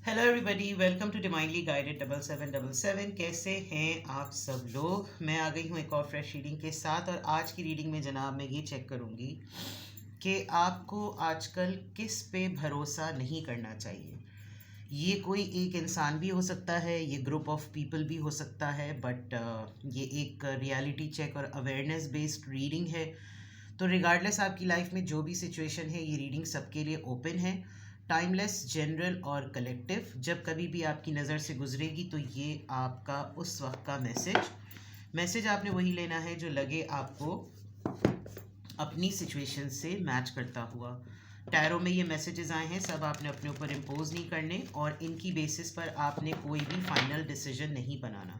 Hello everybody, welcome to divinely guided 7777। कैसे हैं आप सब लोग। मैं आ गई हूँ एक और फ्रेश रीडिंग के साथ। और आज की रीडिंग में जनाब मैं ये चेक करूँगी कि आपको आजकल किस पे भरोसा नहीं करना चाहिए। ये कोई एक इंसान भी हो सकता है, ये ग्रुप ऑफ पीपल भी हो सकता है, बट ये एक रियलिटी चेक और अवेयरनेस बेस्ड रीडिंग है। तो रिगार्डलेस आपकी लाइफ में जो भी सिचुएशन है, ये रीडिंग सबके लिए ओपन है। टाइमलेस, जनरल और कलेक्टिव। जब कभी भी आपकी नज़र से गुजरेगी तो ये आपका उस वक्त का मैसेज आपने वही लेना है जो लगे आपको अपनी सिचुएशन से मैच करता हुआ। टैरो में ये मैसेजेस आए हैं, सब आपने अपने ऊपर इम्पोज नहीं करने और इनकी बेसिस पर आपने कोई भी फाइनल डिसीजन नहीं बनाना।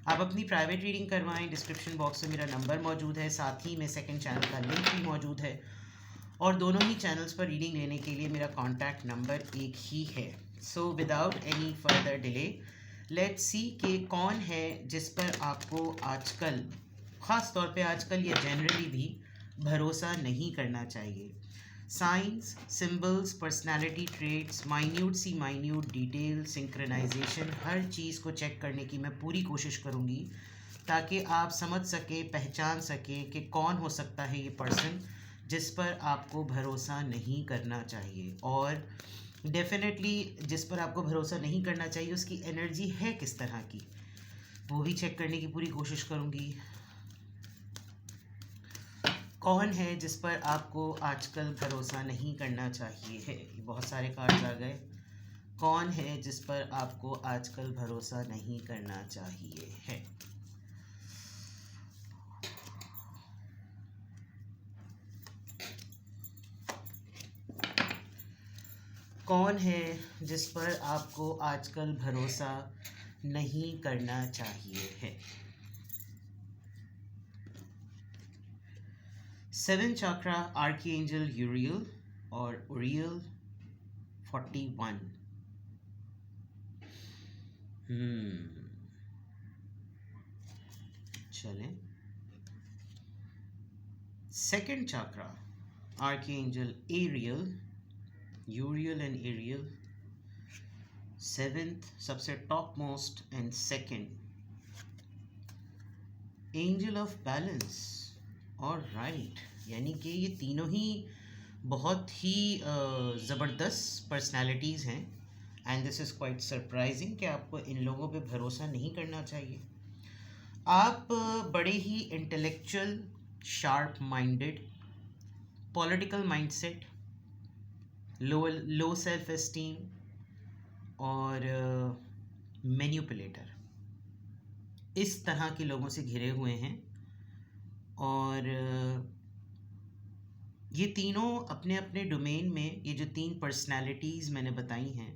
आप अपनी प्राइवेट रीडिंग करवाएं। डिस्क्रिप्शन बॉक्स में मेरा नंबर मौजूद है, साथ ही में सेकंड चैनल का लिंक भी मौजूद है और दोनों ही चैनल्स पर रीडिंग लेने के लिए मेरा कॉन्टैक्ट नंबर एक ही है। So without any further delay let's see कि कौन है जिस पर आपको आजकल, ख़ास तौर पे आजकल या जनरली भी, भरोसा नहीं करना चाहिए। Science, symbols, personality traits, minute सी माइन्यूट डिटेल, सिंक्रोनाइजेशन, हर चीज़ को चेक करने की मैं पूरी कोशिश करूँगी ताकि आप समझ सकें, पहचान सकें कि कौन हो सकता है ये पर्सन जिस पर आपको भरोसा नहीं करना चाहिए। और डेफिनेटली जिस पर आपको भरोसा नहीं करना चाहिए उसकी एनर्जी है किस तरह की, वो भी चेक करने की पूरी कोशिश करूँगी। कौन है जिस पर आपको आजकल भरोसा नहीं करना चाहिए है। ये बहुत सारे कार्ड्स आ गए। कौन है जिस पर आपको आजकल भरोसा नहीं करना चाहिए है। कौन है जिस पर आपको आजकल भरोसा नहीं करना चाहिए है। सेवन चक्रा, आर्कएंजल यूरियल और उरियल 41। चलें। Second chakra, archangel Ariel, Uriel and Ariel. Seventh सबसे top most and second, angel of balance. और राइट, यानी कि ये तीनों ही बहुत ही ज़बरदस्त पर्सनालिटीज़ हैं। And this is quite surprising कि आपको इन लोगों पे भरोसा नहीं करना चाहिए। आप बड़े ही intellectual, sharp minded, political mindset, low self esteem और मैन्युपुलेटर, इस तरह के लोगों से घिरे हुए हैं। और ये तीनों अपने अपने डोमेन में, ये जो तीन पर्सनालिटीज़ मैंने बताई हैं,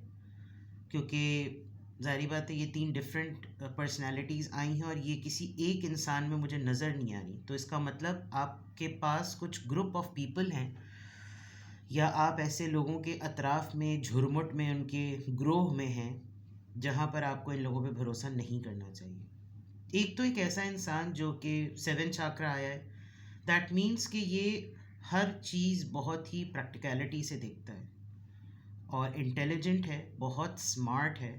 क्योंकि ज़ाहिर बात है ये तीन डिफरेंट पर्सनालिटीज़ आई हैं और ये किसी एक इंसान में मुझे नज़र नहीं आ रही, तो इसका मतलब आपके पास कुछ ग्रुप ऑफ पीपल हैं या आप ऐसे लोगों के अतराफ़ में, झुरमुट में, उनके ग्रोह में हैं जहाँ पर आपको इन लोगों पे भरोसा नहीं करना चाहिए। एक तो एक ऐसा इंसान जो कि सेवन चाक्रा आया है, दैट मीन्स कि ये हर चीज़ बहुत ही प्रैक्टिकलिटी से देखता है और इंटेलिजेंट है, बहुत स्मार्ट है।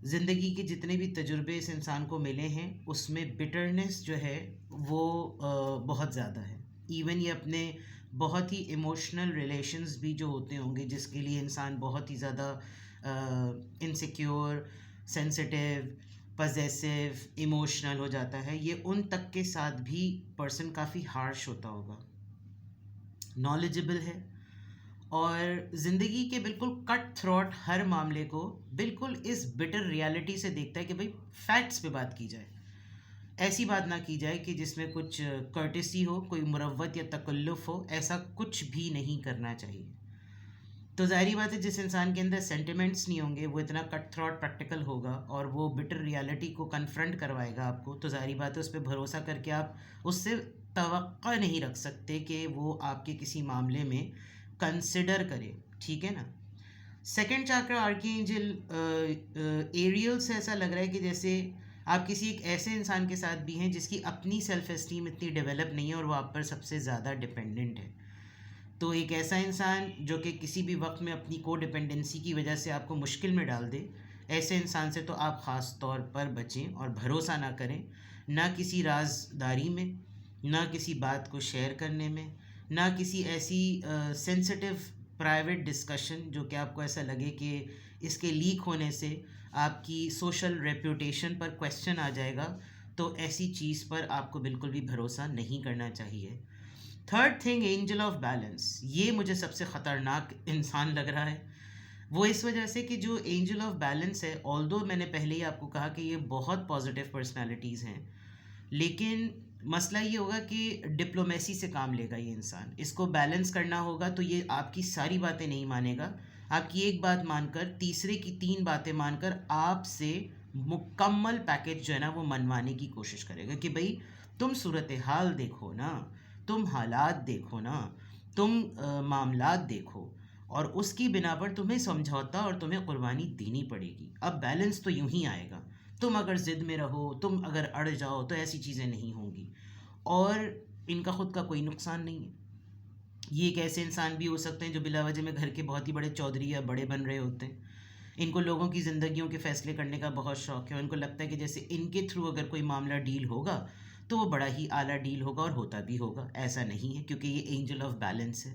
ज़िंदगी के जितने भी तजुर्बे इस इंसान को मिले हैं उसमें बिटरनेस जो है वो बहुत ज़्यादा है। इवन ये अपने बहुत ही इमोशनल रिलेशंस भी जो होते होंगे, जिसके लिए इंसान बहुत ही ज़्यादा इनसिक्योर, सेंसिटिव, पजेसिव, इमोशनल हो जाता है, ये उन तक के साथ भी पर्सन काफ़ी हार्श होता होगा। नॉलेजेबल है और ज़िंदगी के बिल्कुल कट थ्रोट हर मामले को बिल्कुल इस बिटर रियलिटी से देखता है कि भाई फैक्ट्स पे बात की जाए, ऐसी बात ना की जाए कि जिसमें कुछ कर्टेसी हो, कोई मुरव्वत या तकल्लुफ़ हो, ऐसा कुछ भी नहीं करना चाहिए। तो ज़ाहिर बात है जिस इंसान के अंदर सेंटिमेंट्स नहीं होंगे वो इतना कट थ्रोट प्रैक्टिकल होगा और वो बिटर रियलिटी को कन्फ्रंट करवाएगा आपको, तो ज़ाहिर बात है उस पर भरोसा करके आप उससे तवक्को नहीं रख सकते कि वो आपके किसी मामले में कंसिडर करे, ठीक है ना। सेकंड चक्रा आर्कएंजल एरियल से ऐसा लग रहा है कि जैसे आप किसी एक ऐसे इंसान के साथ भी हैं जिसकी अपनी सेल्फ एस्टीम इतनी डेवलप नहीं है और वो आप पर सबसे ज़्यादा डिपेंडेंट है। तो एक ऐसा इंसान जो कि किसी भी वक्त में अपनी को डिपेंडेंसी की वजह से आपको मुश्किल में डाल दे, ऐसे इंसान से तो आप ख़ास तौर पर बचें और भरोसा ना करें, ना किसी राजदारी में, ना किसी बात को शेयर करने में, ना किसी ऐसी सेंसिटिव प्राइवेट डिस्कशन जो कि आपको ऐसा लगे कि इसके लीक होने से आपकी सोशल रेप्यूटेशन पर क्वेश्चन आ जाएगा, तो ऐसी चीज़ पर आपको बिल्कुल भी भरोसा नहीं करना चाहिए। Third thing, angel of balance. ये मुझे सबसे ख़तरनाक इंसान लग रहा है। वो इस वजह से कि जो एंजल ऑफ बैलेंस है, ऑल्दो मैंने पहले ही आपको कहा कि ये बहुत पॉजिटिव पर्सनालिटीज़ हैं, लेकिन मसला ये होगा कि डिप्लोमेसी से काम लेगा ये इंसान। इसको बैलेंस करना होगा तो ये आपकी सारी बातें नहीं मानेगा, आपकी एक बात मानकर तीसरे की तीन बातें मानकर आपसे मुकम्मल पैकेज जो है ना वो मनवाने की कोशिश करेगा कि भाई तुम सूरत हाल देखो ना, तुम हालात देखो ना, तुम मामलात देखो, और उसकी बिना पर तुम्हें समझौता और तुम्हें कुर्बानी देनी पड़ेगी। अब बैलेंस तो यूं ही आएगा, तुम अगर ज़िद में रहो, तुम अगर अड़ जाओ तो ऐसी चीज़ें नहीं होंगी, और इनका ख़ुद का कोई नुकसान नहीं है। ये एक ऐसे इंसान भी हो सकते हैं जो बिलावजह में घर के बहुत ही बड़े चौधरी या बड़े बन रहे होते हैं। इनको लोगों की ज़िंदगियों के फ़ैसले करने का बहुत शौक़ है, और इनको लगता है कि जैसे इनके थ्रू अगर कोई मामला डील होगा तो वो बड़ा ही आला डील होगा, और होता भी होगा। ऐसा नहीं है, क्योंकि ये एंजल ऑफ बैलेंस है।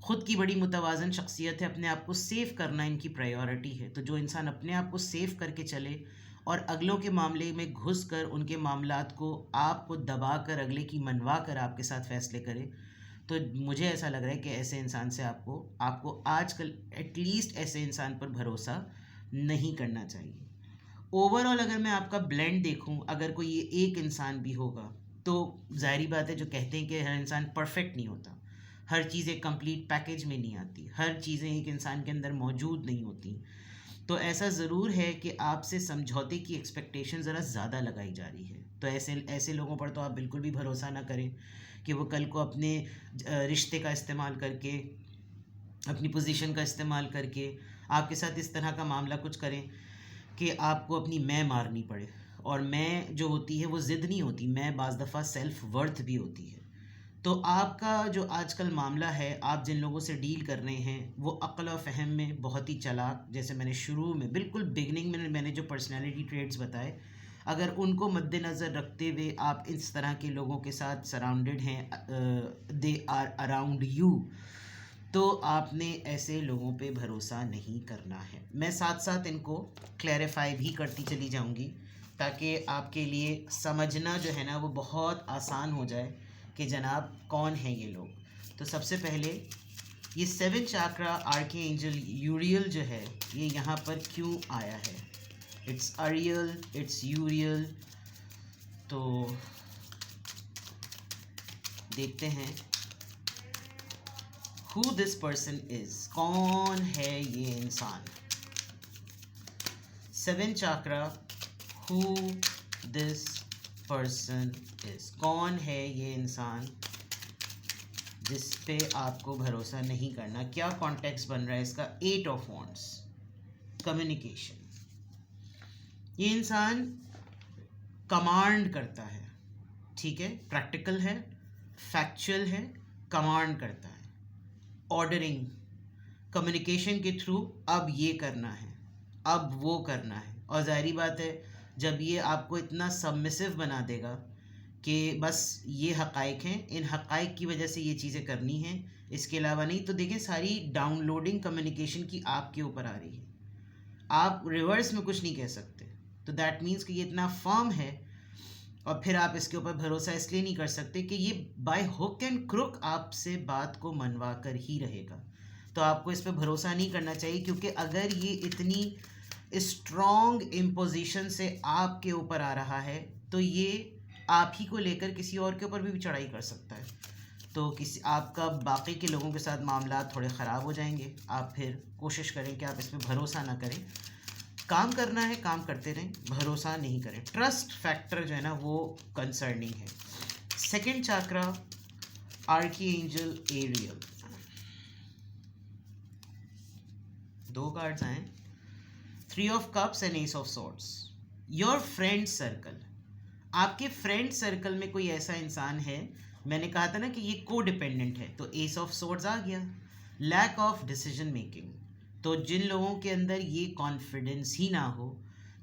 ख़ुद की बड़ी मुतवाज़न शख्सियत है, अपने आप को सेव करना इनकी प्रायोरिटी है। तो जो इंसान अपने आप को सेव करके चले और अगलों के मामले में घुस कर उनके मामलात को आपको दबा कर, अगले की मनवा कर आपके साथ फ़ैसले करे, तो मुझे ऐसा लग रहा है कि ऐसे इंसान से आपको आजकल एटलीस्ट ऐसे इंसान पर भरोसा नहीं करना चाहिए। ओवरऑल अगर मैं आपका ब्लेंड देखूं, अगर कोई ये एक इंसान भी होगा, तो ज़ाहिरी बात है जो कहते हैं कि हर इंसान परफेक्ट नहीं होता, हर चीज़ एक कंप्लीट पैकेज में नहीं आती, हर चीज़ें एक इंसान के अंदर मौजूद नहीं होती। तो ऐसा ज़रूर है कि आपसे समझौते की एक्सपेक्टेशन ज़रा ज़्यादा लगाई जा रही है। तो ऐसे ऐसे लोगों पर तो आप बिल्कुल भी भरोसा ना करें कि वो कल को अपने रिश्ते का इस्तेमाल करके, अपनी पोजीशन का इस्तेमाल करके आपके साथ इस तरह का मामला कुछ करें कि आपको अपनी मैं मारनी पड़े। और मैं जो होती है वो ज़िद नहीं होती, मैं बाज़ दफ़ा सेल्फ़ वर्थ भी होती है। तो आपका जो आजकल मामला है, आप जिन लोगों से डील कर रहे हैं, वो अक्ल और फ़हम में बहुत ही चालाक, जैसे मैंने शुरू में बिल्कुल बिगनिंग में मैंने जो पर्सनैलिटी ट्रेड्स बताए, अगर उनको मद्देनज़र रखते हुए आप इस तरह के लोगों के साथ सराउंडेड हैं, दे आर अराउंड यू, तो आपने ऐसे लोगों पे भरोसा नहीं करना है। मैं साथ साथ इनको क्लैरिफाई भी करती चली जाऊंगी, ताकि आपके लिए समझना जो है ना वो बहुत आसान हो जाए कि जनाब कौन है ये लोग। तो सबसे पहले ये 7 चाक्रा आर्की एंजल यूरियल जो है, ये यहाँ पर क्यों आया है? It's अरियल, it's यूरियल। तो देखते हैं who this person is, कौन है ये इंसान। 7 chakra, who this person is, कौन है ये इंसान जिस पे आपको भरोसा नहीं करना। क्या कॉन्टेक्स्ट बन रहा है इसका? 8 ऑफ वॉन्ड्स, कम्युनिकेशन। ये इंसान कमांड करता है, ठीक है, प्रैक्टिकल है, फैक्चुअल है, कमांड करता है, ऑर्डरिंग, कम्युनिकेशन के थ्रू अब ये करना है, अब वो करना है। और ज़ाहिरी बात है जब ये आपको इतना सबमिसिव बना देगा कि बस ये हक़ाइक़ हैं, इन हक़ाइक़ की वजह से ये चीज़ें करनी हैं, इसके अलावा नहीं, तो देखें सारी डाउनलोडिंग कम्युनिकेशन की आपके ऊपर आ रही है, आप रिवर्स में कुछ नहीं कह सकते। तो दैट मीन्स कि ये इतना फर्म है, और फिर आप इसके ऊपर भरोसा इसलिए नहीं कर सकते कि ये बाय हुक एंड क्रुक आपसे बात को मनवा कर ही रहेगा। तो आपको इस पर भरोसा नहीं करना चाहिए, क्योंकि अगर ये इतनी स्ट्रॉन्ग इम्पोजिशन से आपके ऊपर आ रहा है तो ये आप ही को लेकर किसी और के ऊपर भी चढ़ाई कर सकता है। तो किसी आपका बाकी के लोगों के साथ मामला थोड़े ख़राब हो जाएंगे। आप फिर कोशिश करें कि आप इस पर भरोसा ना करें, काम करना है काम करते रहें, भरोसा नहीं करें। ट्रस्ट फैक्टर जो है ना वो कंसर्निंग है। 2nd chakra archangel Ariel, 2 cards आए, 3 of cups and ace of swords. Your friend circle, आपके फ्रेंड सर्कल में कोई ऐसा इंसान है मैंने कहा था ना कि ये को डिपेंडेंट है, तो एस ऑफ सोर्ड्स आ गया। लैक ऑफ डिसीजन मेकिंग, तो जिन लोगों के अंदर ये कॉन्फिडेंस ही ना हो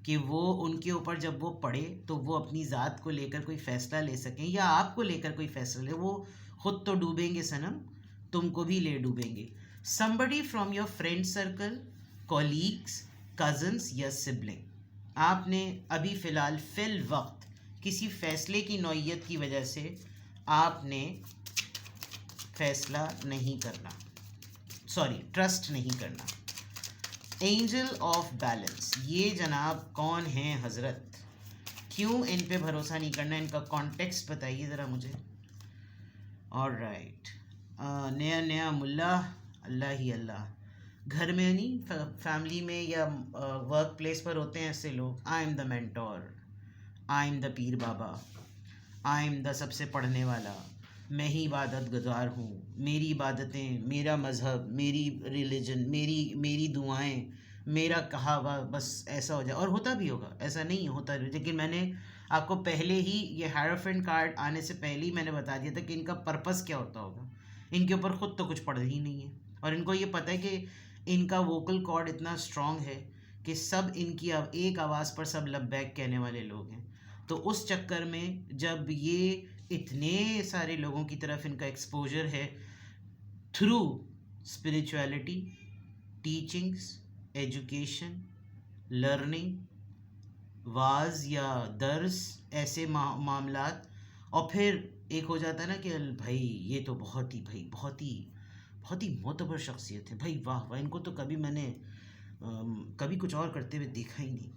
कि वो उनके ऊपर जब वो पढ़े तो वो अपनी ज़ात को लेकर कोई फ़ैसला ले सकें या आपको लेकर कोई फ़ैसला ले, वो खुद तो डूबेंगे सनम, तुमको भी ले डूबेंगे। Somebody from your friend circle, colleagues, cousins या सिबलिंग, आपने अभी फ़िलहाल फिल वक्त किसी फ़ैसले की नौयत की वजह से आपने फ़ैसला नहीं करना, सॉरी ट्रस्ट नहीं करना। एंजल ऑफ बैलेंस, ये जनाब कौन है हज़रत, क्यों इन पे भरोसा नहीं करना, इनका कॉन्टेक्स्ट बताइए ज़रा मुझे। ऑलराइट, नया नया मुल्ला, अल्लाह ही अल्लाह। घर में नहीं, फैमिली में या वर्क प्लेस पर होते हैं ऐसे लोग। I am the mentor, I am the Pir Baba, I am the सबसे पढ़ने वाला, मैं ही इबादत गुजार हूँ, मेरी इबादतें, मेरा मज़हब, मेरी रिलीजन, मेरी दुआएं, मेरा कहा हुआ बस ऐसा हो जाए। और होता भी होगा, ऐसा नहीं होता भी, लेकिन मैंने आपको पहले ही ये हायरोफेंट कार्ड आने से पहले ही मैंने बता दिया था कि इनका पर्पस क्या होता होगा। इनके ऊपर ख़ुद तो कुछ पढ़ ही नहीं है, और इनको ये पता है कि इनका वोकल कॉर्ड इतना स्ट्रॉन्ग है कि सब इनकी एक आवाज़ पर सब लबैक कहने वाले लोग हैं। तो उस चक्कर में जब ये इतने सारे लोगों की तरफ इनका एक्सपोजर है through spirituality, teachings, education, learning, was या दर्स, ऐसे मामलात, और फिर एक हो जाता है ना कि भाई ये तो बहुत ही मोतबर शख्सियत है भाई, वाह वाह, इनको तो कभी मैंने कभी कुछ और करते हुए देखा ही नहीं।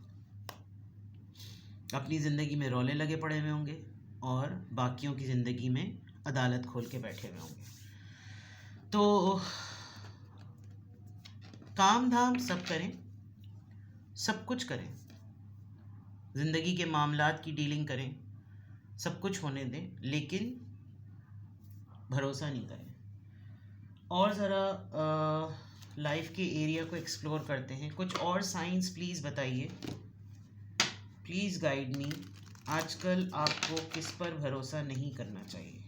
अपनी ज़िंदगी में रौले लगे पड़े हुए होंगे और बाकियों की ज़िंदगी में अदालत खोल के बैठे हुए होंगे। तो काम धाम सब करें, सब कुछ करें, ज़िंदगी के मामलात की डीलिंग करें, सब कुछ होने दें, लेकिन भरोसा नहीं करें। और ज़रा लाइफ के एरिया को एक्सप्लोर करते हैं। कुछ और साइंस प्लीज़ बताइए, प्लीज़ गाइड मी। आजकल आपको किस पर भरोसा नहीं करना चाहिए,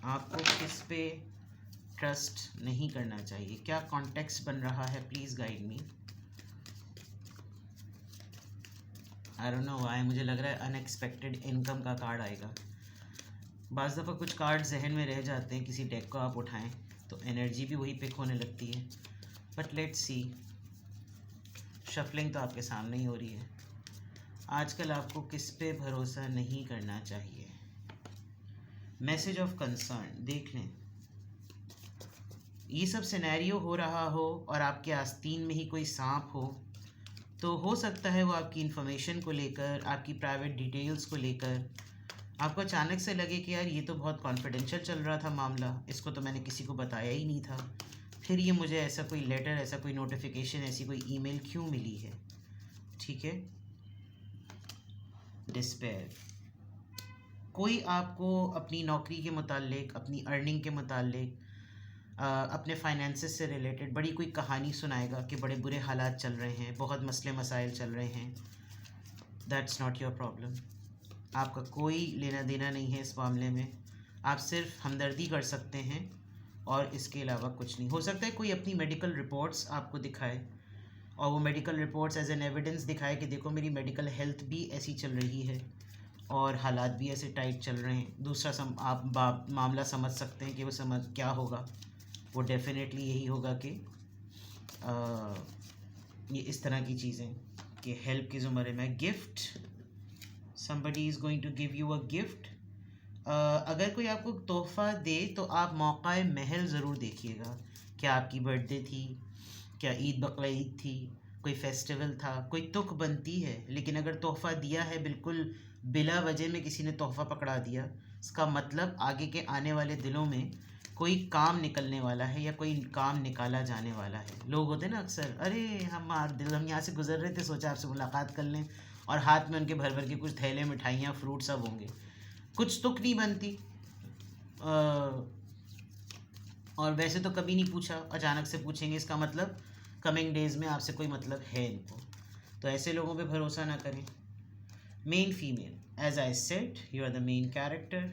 आपको किस पे ट्रस्ट नहीं करना चाहिए, क्या कॉन्टेक्स्ट बन रहा है, please guide me. I don't know why, मुझे लग रहा है अनएक्सपेक्टेड इनकम का कार्ड आएगा। बाज़ दफ़ा कुछ कार्ड जहन में रह जाते हैं, किसी डेक को आप उठाएं तो एनर्जी भी वही पिक होने लगती है, बट लेट्स सी। शफलिंग तो आपके सामने ही हो रही है। आजकल आपको किस पे भरोसा नहीं करना चाहिए। मैसेज ऑफ कंसर्न देख लें। ये सब सिनेरियो हो रहा हो और आपके आस्तीन में ही कोई सांप हो, तो हो सकता है वो आपकी इन्फॉर्मेशन को लेकर, आपकी प्राइवेट डिटेल्स को लेकर आपको अचानक से लगे कि यार ये तो बहुत कॉन्फिडेंशियल चल रहा था मामला, इसको तो मैंने किसी को बताया ही नहीं था, फिर ये मुझे ऐसा कोई लेटर, ऐसा कोई नोटिफिकेशन, ऐसी कोई ईमेल क्यों मिली है। ठीक है। डिस्पेयर, कोई आपको अपनी नौकरी के मुतालिक, अपनी अर्निंग के मुतालिक, अपने फाइनेंसेस से रिलेटेड बड़ी कोई कहानी सुनाएगा कि बड़े बुरे हालात चल रहे हैं, बहुत मसले मसाइल चल रहे हैं। That's not your problem. आपका कोई लेना देना नहीं है इस मामले में, आप सिर्फ हमदर्दी कर सकते हैं और इसके अलावा कुछ नहीं। हो सकता है कोई अपनी मेडिकल रिपोर्ट्स आपको दिखाए और वो medical reports as an evidence दिखाए कि देखो मेरी मेडिकल हेल्थ भी ऐसी चल रही है और हालात भी ऐसे टाइट चल रहे हैं। दूसरा आप मामला समझ सकते हैं कि वो समझ क्या होगा, वो डेफिनेटली यही होगा कि ये इस तरह की चीज़ें कि हेल्प की ज़ुमरे में gift, somebody is going to give you a gift। अगर कोई आपको तोहफ़ा दे तो आप मौक़ा महल ज़रूर देखिएगा। क्या आपकी बर्थडे थी, क्या ईद बकरा ईद थी, कोई फेस्टिवल था, कोई तुक बनती है, लेकिन अगर तोहफ़ा दिया है बिल्कुल बिला वजह में किसी ने तोहफ़ा पकड़ा दिया, इसका मतलब आगे के आने वाले दिनों में कोई काम निकलने वाला है या कोई काम निकाला जाने वाला है। लोग होते हैं ना अक्सर, अरे हम यहाँ से गुजर रहे थे, सोचा आपसे मुलाकात कर लें, और हाथ में उनके भर भर के कुछ थैले, मिठाइयाँ, फ्रूट सब होंगे, कुछ तुक नहीं बनती। और वैसे तो कभी नहीं पूछा, अचानक से पूछेंगे, इसका मतलब कमिंग डेज़ में आपसे कोई मतलब है इनको। तो ऐसे लोगों पे भरोसा ना करें। Male female, as I said, you are the main character,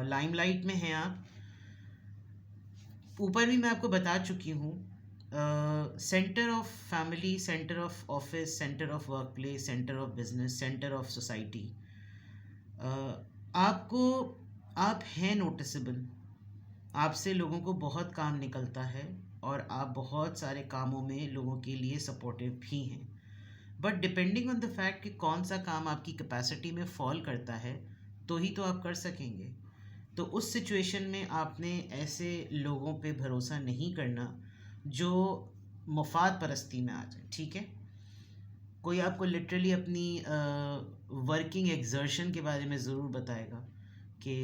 limelight में हैं आप। ऊपर भी मैं आपको बता चुकी हूँ, centre of family, centre of office, centre of work place, centre of business, centre of society. आपको, आप हैं नोटिसेबल, आपसे लोगों को बहुत काम निकलता है और आप बहुत सारे कामों में लोगों के लिए सपोर्टिव भी हैं। But depending on the fact कि कौन सा काम आपकी कैपेसिटी में फॉल करता है, तो ही तो आप कर सकेंगे। तो उस सिचुएशन में आपने ऐसे लोगों पे भरोसा नहीं करना जो मुफाद परस्ती में आ जाए, ठीक है। कोई आपको लिटरली अपनी वर्किंग एक्सर्शन के बारे में ज़रूर बताएगा कि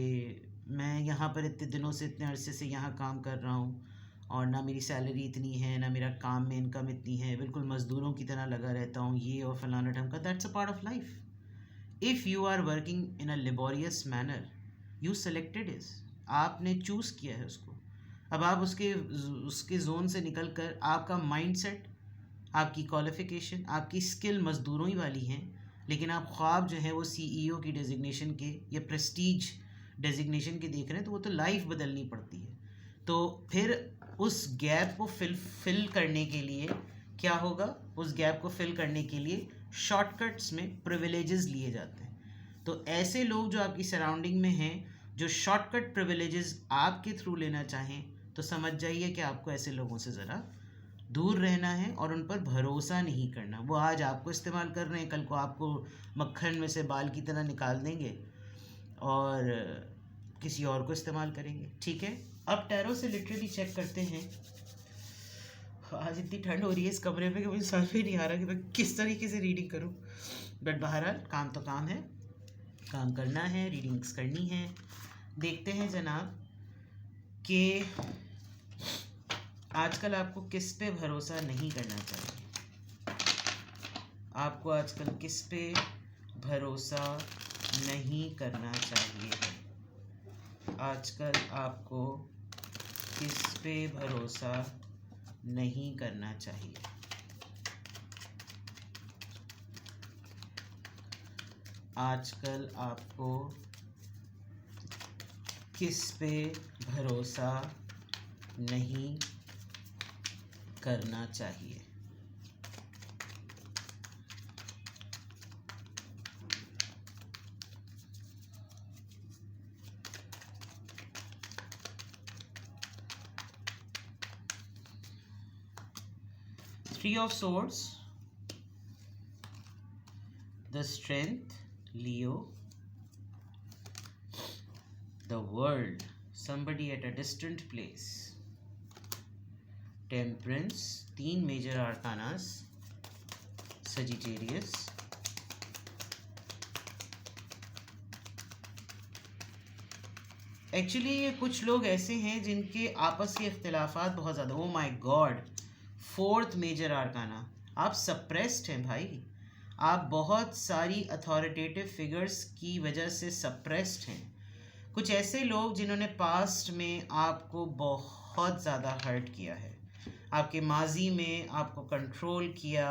मैं यहाँ पर इतने दिनों से, इतने अरसे से यहाँ काम कर रहा हूँ और ना मेरी सैलरी इतनी है, ना मेरा काम में इनकम इतनी है, बिल्कुल मज़दूरों की तरह लगा रहता हूँ, ये और फलाना ढमका। That's a part of life. If you are working in a laborious manner, you selected is, आपने चूज़ किया है उसको। अब आप उसके जोन से निकल कर, आपका माइंडसेट, आपकी क्वालिफ़िकेशन, आपकी स्किल मज़दूरों ही वाली हैं, लेकिन आप ख्वाब जो है वो सीईओ की डेजिग्नेशन के या प्रेस्टीज डेजिग्नेशन के देख रहे हैं, तो वो तो लाइफ बदलनी पड़ती है। तो फिर उस गैप को फिल करने के लिए क्या होगा, उस गैप को फिल करने के लिए शॉर्टकट्स में प्रिविलेजेस लिए जाते हैं। तो ऐसे लोग जो आपकी सराउंडिंग में हैं, जो शॉर्टकट प्रिविलेजेस आपके थ्रू लेना चाहें, तो समझ जाइए कि आपको ऐसे लोगों से ज़रा दूर रहना है और उन पर भरोसा नहीं करना। वो आज आपको इस्तेमाल कर रहे हैं, कल को आपको मक्खन में से बाल की तरह निकाल देंगे और किसी और को इस्तेमाल करेंगे, ठीक है। अब टैरो से लिटरली चेक करते हैं। आज इतनी ठंड हो रही है इस कमरे में कि मुझे समझ में नहीं आ रहा कि मैं किस तरीके से रीडिंग करूं। बट बहरहाल काम तो काम है, काम करना है, रीडिंग्स करनी है। देखते हैं जनाब कि आजकल आपको किस पे भरोसा नहीं करना चाहिए। आपको आजकल किस पे भरोसा नहीं करना चाहिए है। आजकल आपको किस पे भरोसा नहीं करना चाहिए। आजकल आपको किस पे भरोसा नहीं करना चाहिए। Three of Swords, the Strength, Leo, the World, somebody at a distant place, Temperance, 3 major arcanas, Sagittarius, actually ये कुछ लोग ऐसे हैं जिनके आपस के इख्तिलाफात बहुत ज़्यादा। Oh my god, 4th major arcana, आप सप्रेस्ड हैं भाई। आप बहुत सारी अथॉरिटेटिव फिगर्स की वजह से सप्रेस्ड हैं। कुछ ऐसे लोग जिन्होंने पास्ट में आपको बहुत ज़्यादा हर्ट किया है, आपके माजी में आपको कंट्रोल किया,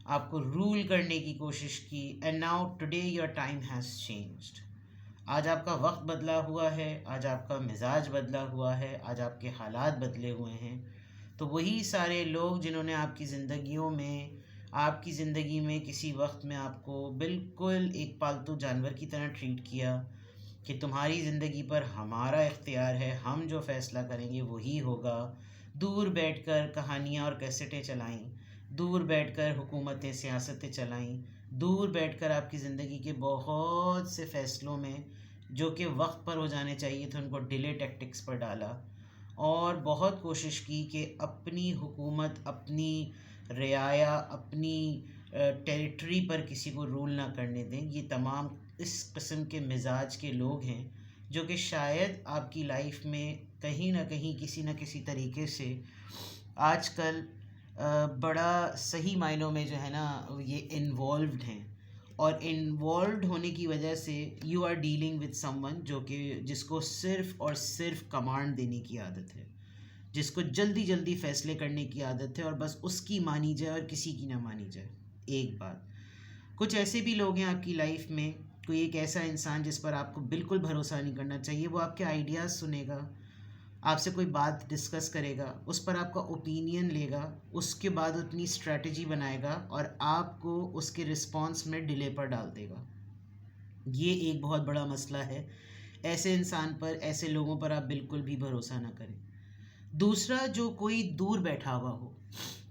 आपको रूल करने की कोशिश की, and now today your time has changed. आज आपका वक्त बदला हुआ है, आज आपका मिजाज बदला हुआ है, आज आपके हालात बदले हुए हैं। तो वही सारे लोग जिन्होंने आपकी ज़िंदगी में किसी वक्त में आपको बिल्कुल एक पालतू जानवर की तरह ट्रीट किया कि तुम्हारी ज़िंदगी पर हमारा इख्तियार है, हम जो फ़ैसला करेंगे वही होगा। दूर बैठकर कहानियाँ और कैसेटें चलाईं, दूर बैठकर हुकूमतें सियासतें चलाईं, दूर बैठकर आपकी ज़िंदगी के बहुत से फ़ैसलों में जो कि वक्त पर हो जाने चाहिए थे उनको डिले टैक्टिक्स पर डाला, और बहुत कोशिश की कि अपनी हुकूमत, अपनी रियाया, अपनी टेरिटरी पर किसी को रूल ना करने दें। ये तमाम इस किस्म के मिजाज के लोग हैं जो कि शायद आपकी लाइफ में कहीं ना कहीं किसी न किसी तरीके से आजकल बड़ा सही मायनों में जो है ना ये इन्वॉल्व्ड हैं, और इन्वॉल्व होने की वजह से you are dealing with someone जो कि जिसको सिर्फ़ और सिर्फ कमांड देने की आदत है, जिसको जल्दी जल्दी फ़ैसले करने की आदत है और बस उसकी मानी जाए और किसी की ना मानी जाए। एक बात, कुछ ऐसे भी लोग हैं आपकी लाइफ में, कोई एक ऐसा इंसान जिस पर आपको बिल्कुल भरोसा नहीं करना चाहिए। वो आपके आइडियाज़ सुनेगा, आपसे कोई बात डिस्कस करेगा, उस पर आपका ओपिनियन लेगा, उसके बाद अपनी स्ट्रेटजी बनाएगा और आपको उसके रिस्पॉन्स में डिले पर डाल देगा। ये एक बहुत बड़ा मसला है। ऐसे इंसान पर, ऐसे लोगों पर आप बिल्कुल भी भरोसा ना करें। दूसरा, जो कोई दूर बैठा हुआ हो,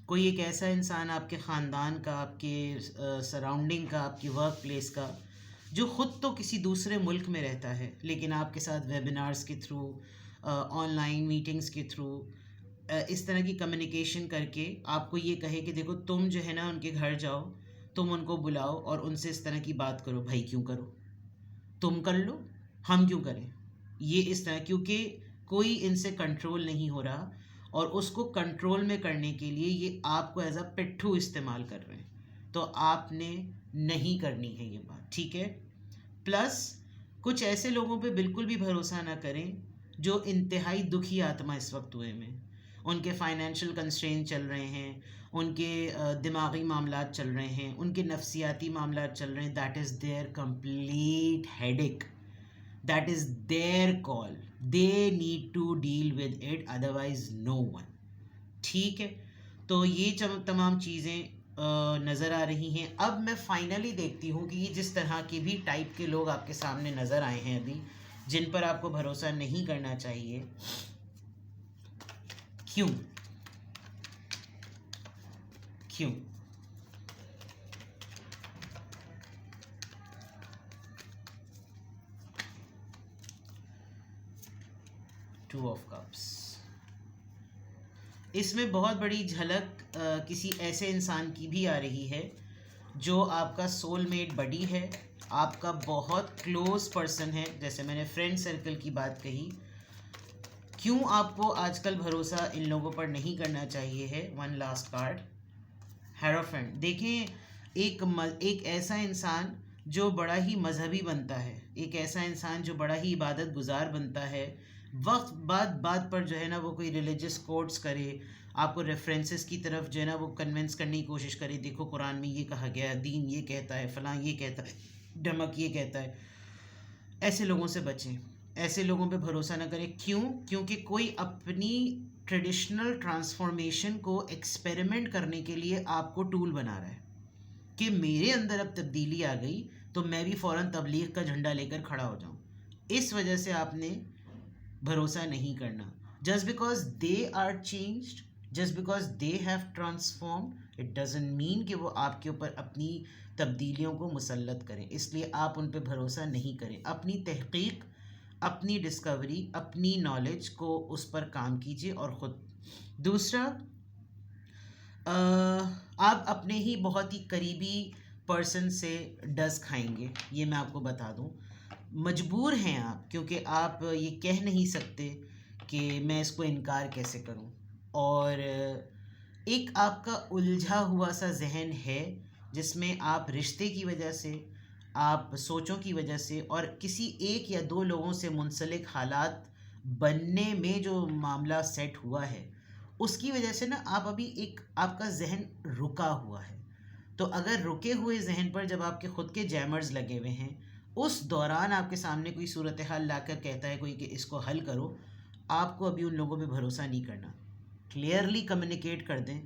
कोई एक ऐसा इंसान आपके ख़ानदान का, आपके सराउंडिंग का, आपकी वर्क प्लेस का, जो ख़ुद तो किसी दूसरे मुल्क में रहता है लेकिन आपके साथ वेबिनार्स के थ्रू, ऑनलाइन मीटिंग्स के थ्रू, इस तरह की कम्युनिकेशन करके आपको ये कहे कि देखो तुम जो है ना उनके घर जाओ, तुम उनको बुलाओ और उनसे इस तरह की बात करो। भाई क्यों करो, तुम कर लो, हम क्यों करें? ये इस तरह, क्योंकि कोई इनसे कंट्रोल नहीं हो रहा और उसको कंट्रोल में करने के लिए ये आपको एज अ पिट्ठू इस्तेमाल कर रहे हैं। तो आपने नहीं करनी है ये बात, ठीक है। प्लस कुछ ऐसे लोगों पे बिल्कुल भी भरोसा ना करें जो इंतहाई दुखी आत्मा इस वक्त हुए में, उनके फाइनेंशियल कंस्ट्रेंट चल रहे हैं, उनके दिमागी मामलात चल रहे हैं, उनके नफ्सियाती मामलात चल रहे हैं। That is their complete headache, that is their call, they need to deal with it, otherwise no one. ठीक है, तो ये तमाम चीज़ें नज़र आ रही हैं। अब मैं फाइनली देखती हूँ कि ये जिस तरह के भी टाइप के लोग आपके सामने नज़र आए हैं अभी, जिन पर आपको भरोसा नहीं करना चाहिए, क्यों क्यों? टू ऑफ कप्स, इसमें बहुत बड़ी झलक किसी ऐसे इंसान की भी आ रही है जो आपका सोलमेट बडी है, आपका बहुत क्लोज पर्सन है। जैसे मैंने फ्रेंड सर्कल की बात कही, क्यों आपको आजकल भरोसा इन लोगों पर नहीं करना चाहिए है। One last card, hierophant. देखिए, एक ऐसा इंसान जो बड़ा ही मजहबी बनता है, एक ऐसा इंसान जो बड़ा ही इबादत गुजार बनता है, वक्त बात पर जो है ना वो कोई रिलीजियस कोट्स करे, आपको रेफरेंसेस की तरफ जो है ना वो कन्विंस करने की कोशिश करे, देखो कुरान में ये कहा गया है, दीन ये कहता है, फलां ये कहता है, डमक ये कहता है। ऐसे लोगों से बचें, ऐसे लोगों पे भरोसा ना करें। क्यों? क्योंकि कोई अपनी ट्रेडिशनल ट्रांसफॉर्मेशन को एक्सपेरिमेंट करने के लिए आपको टूल बना रहा है कि मेरे अंदर अब तब्दीली आ गई तो मैं भी फ़ौरन तबलीग का झंडा लेकर खड़ा हो जाऊं। इस वजह से आपने भरोसा नहीं करना। Just because they are changed, just because they have transform, it doesn't mean कि वो आपके ऊपर अपनी तब्दीलियों को मुसल्लत करें। इसलिए आप उन पर भरोसा नहीं करें। अपनी तहकीक, अपनी डिस्कवरी, अपनी नॉलेज को उस पर काम कीजिए। और ख़ुद दूसरा, आप अपने ही बहुत ही करीबी पर्सन से डस खाएंगे, ये मैं आपको बता दूं। मजबूर हैं आप, क्योंकि आप ये कह नहीं सकते कि मैं इसको इनकार कैसे करूं। और एक आपका उलझा हुआ सा जहन है जिसमें आप रिश्ते की वजह से, आप सोचों की वजह से और किसी एक या दो लोगों से मुंसलिक हालात बनने में जो मामला सेट हुआ है उसकी वजह से ना आप अभी एक आपका जहन रुका हुआ है। तो अगर रुके हुए जहन पर जब आपके ख़ुद के जैमर्स लगे हुए हैं, उस दौरान आपके सामने कोई सूरत हाल लाकर कहता है कोई कि इसको हल करो, आपको अभी उन लोगों पे भरोसा नहीं करना। क्लियरली कम्युनिकेट कर दें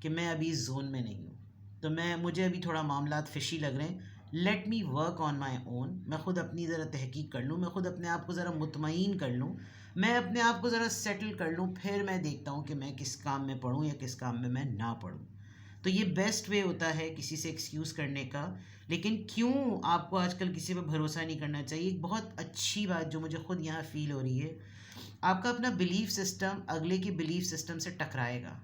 कि मैं अभी इस जोन में नहीं हूँ, तो मुझे अभी थोड़ा मामलात फिशी लग रहे हैं, let me work on my own. मैं ख़ुद अपनी ज़रा तहकीक कर लूँ, मैं ख़ुद अपने आप को ज़रा मुतमईन कर लूँ, मैं अपने आप को ज़रा सेटल कर लूँ, फिर मैं देखता हूँ कि मैं किस काम में पढ़ूँ या किस काम में मैं ना पढ़ूँ। तो ये बेस्ट वे होता है किसी से एक्सक्यूज़ करने का। लेकिन क्यों आपको आजकल किसी पर भरोसा नहीं करना चाहिए, एक बहुत अच्छी बात जो मुझे ख़ुद यहाँ फ़ील हो रही है, आपका अपना बिलीफ सिस्टम अगले के बिलीफ सिस्टम से टकराएगा।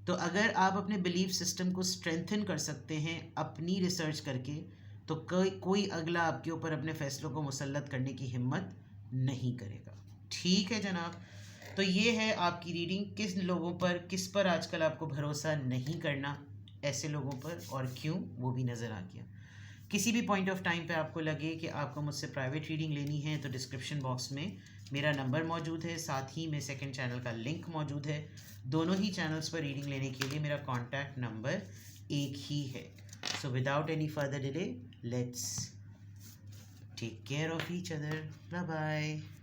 तो अगर आप अपने बिलीफ सिस्टम को स्ट्रेंथन कर सकते हैं अपनी रिसर्च करके, तो कोई अगला आपके ऊपर अपने फ़ैसलों को मुसल्लत करने की हिम्मत नहीं करेगा। ठीक है जनाब, तो ये है आपकी रीडिंग, किस लोगों पर, किस पर आजकल आपको भरोसा नहीं करना, ऐसे लोगों पर, और क्यों, वो भी नज़र आ गया। किसी भी पॉइंट ऑफ टाइम पे आपको लगे कि आपको मुझसे प्राइवेट रीडिंग लेनी है तो डिस्क्रिप्शन बॉक्स में मेरा नंबर मौजूद है, साथ ही में सेकंड चैनल का लिंक मौजूद है। दोनों ही चैनल्स पर रीडिंग लेने के लिए मेरा कॉन्टैक्ट नंबर एक ही है। So without any further delay, let's take care of each other. Bye bye.